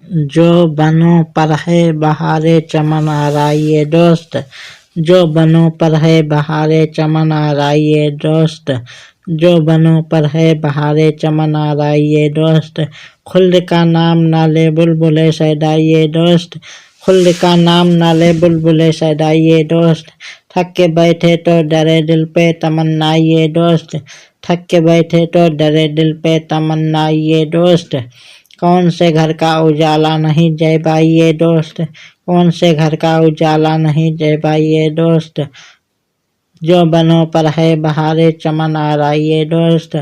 जो बनों पर है बहारे चमन आराइए दोस्त, जो बनों पर है बहारे चमन आराइए दोस्त, जो बनों पर है बहारे चमन आराइए दोस्त। खुल्द का नाम ना ले बुलबुले सैदाइए दोस्त, खुल्द का नाम ना ले बुलबुले सैदाइए दोस्त। थक के बैठे तो डरे दिल पे तमन्नाइए दोस्त, थक के बैठे तो डरे दिल पे तमन्नाइए दोस्त। कौन से घर का उजाला नहीं जय बाइये दोस्त, कौन से घर का उजाला नहीं जय बाइये दोस्त। जो बनों पर है बहारे चमन आराइए दोस्त,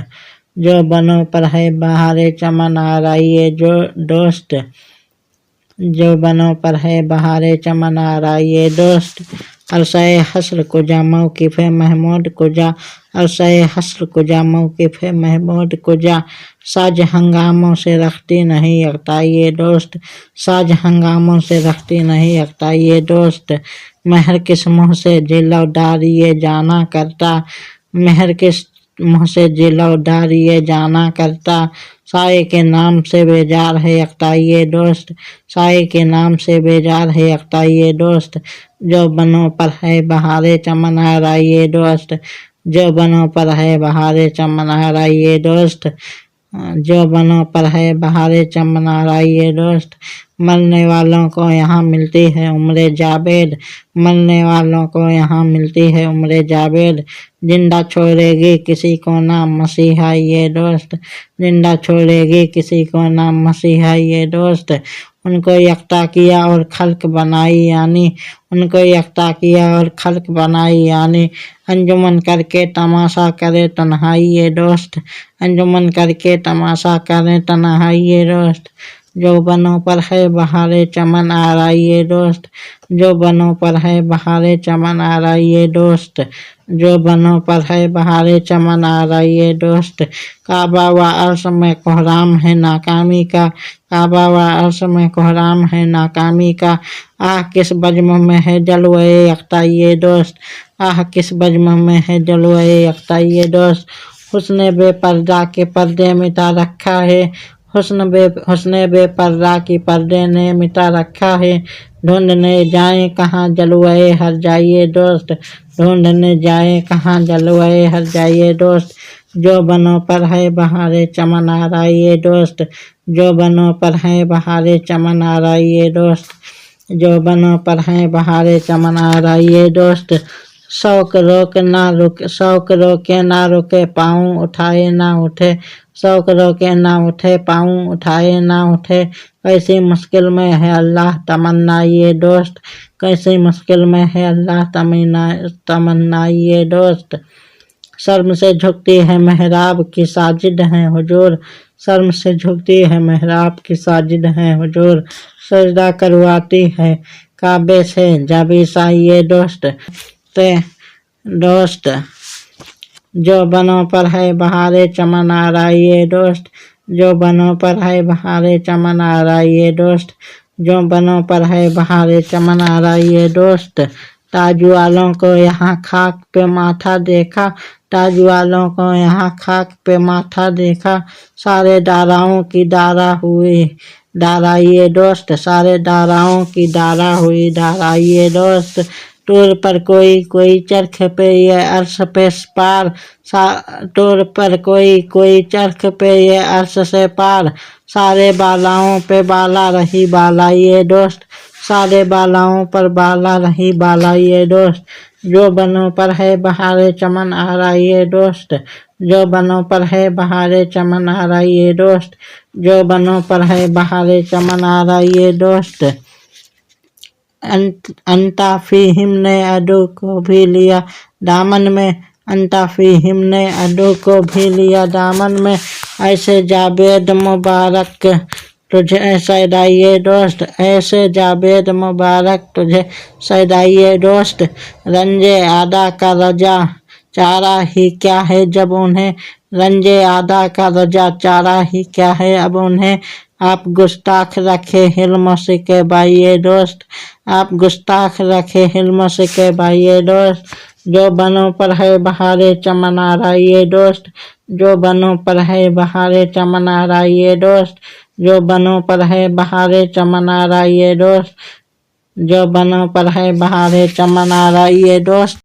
जो बनों पर है बहारे चमन आराइए जो दोस्त, जो बनों पर है बहारे चमन आराइए दोस्त। अरसाए हस्र कुजा मौक़िफ़ महमूद कुजा, अरसाए हस्र कुजा मौक़िफ़ महमूद कुजा। साज हंगामों से रखती नहीं यकताइए दोस्त, साज हंगामों से रखती नहीं यकताइए दोस्त। महर किस मुँह से जिलो डारिए जाना करता, महर किस मुँह से जिलो डारिए जाना करता। साये के नाम से बेजार है यकताइए दोस्त, साये के नाम से बेजार है यकताइए दोस्त। जो बनों पर है बहारे चमन आराइए दोस्त, जो बनों पर है बहारे चमन आराइए दोस्त, जो बनों पर है बहारे चमन आराइए दोस्त। मरने वालों को यहाँ मिलती है उम्र जावेद, मरने वालों को यहाँ मिलती है उम्र जावेद। जिंदा छोड़ेगी किसी को ना मसीहा ये दोस्त, जिंदा छोड़ेगी किसी को ना मसीहा ये दोस्त। उनको यकता किया और खल्क बनाई यानी, उनको यकता किया और खल्क बनाई यानी। अंजुमन करके तमाशा करे तन्हाई ये दोस्त, अंजुमन करके तमाशा करे तन्हाई ये दोस्त। जो बनों पर है बहारे चमन आराइए दोस्त, जो बनों पर है बहारे चमन आराइए दोस्त, जो बनों पर है बहारे चमन आराइए दोस्त। काबा व अर्श में कोहराम है नाकामी का, काबा व अर्श में कोहराम है नाकामी का। आह किस बज्म में है जलवे यकताइए दोस्त, आह किस बज्म में है जलवे यकताइए दोस्त। हुस्न बेपर्दा के पर्दे मिटा रखा है, हुस्न बेपर्दा की पर्दे ने मिटा रखा है। ढूंढने जाए कहाँ जलवे हर जाइए दोस्त, ढूंढने जाए कहाँ जलवे हर जाइए दोस्त। जो बनों पर है बहारे चमन आराइए दोस्त, जो बनों पर है बहारे चमन आराइए दोस्त, जो बनों पर है बहारे चमन आराइए दोस्त। शौक रोक ना रुक, शौक रोके ना रुके पाँव उठाए ना उठे, शौक रोके ना उठे पाँव उठाए ना उठे। कैसी मुश्किल में है अल्लाह तमन्ना ये दोस्त, कैसी मुश्किल में है अल्लाह तमन्ना ये दोस्त। शर्म से झुकती है मेहराब की साजिद हैं हुजूर, शर्म से झुकती है मेहराब की साजिद हैं हुजूर। सजदा करवाती है काबे से जाबीसा ये दोस्त, ते दोस्त। जो बनों पर है बहारे चमन आराइए दोस्त, जो बनों पर है बहारे चमन आराइए दोस्त, जो बनों पर है बहारे चमन आराइए दोस्त। ताज वालों को यहाँ खाक पे माथा देखा, ताज वालों को यहाँ खाक पे माथा देखा। सारे दाराओं की दारा हुई दाराइए दोस्त, सारे दाराओं की दारा हुई दाराइए दोस्त। टूर पर कोई चरख पे ये अर्श पे पार, टूर पर कोई चरख पे ये अर्श से पार। सारे बालाओं पे बाला रही बाला ये दोस्त, सारे बालाओं पर बाला रही बाला ये दोस्त। जो बनों पर है बहारे चमन आराइए दोस्त, जो बनों पर है बहारे चमन आराइए दोस्त, जो बनों पर है बहारे चमन आराइए दोस्त। अंताफीहिम ने अदू को भी लिया दामन में, अंताफीहिम ने अदू को भी लिया दामन में। ऐसे जावेद मुबारक तुझे सैदाइए दोस्त, ऐसे जावेद मुबारक तुझे सैदाइए दोस्त। रंजे आदा का रजा चारा ही क्या है जब उन्हें, रंजे आदा का रजा चारा ही क्या है अब उन्हें। आप गुस्ताख रखे हिल्म से के बाइये दोस्त, आप गुस्ताख रखे हिल्म से के बाइये दोस्त। जो बनों पर है बहारे चमन आराइए दोस्त, जो बनों पर है बहारे चमन आराइए दोस्त, जो बनों पर है बहारे चमन आ रहा ये दोस्त, जो बनों पर है बहारे चमन आ रहा ये दोस्त।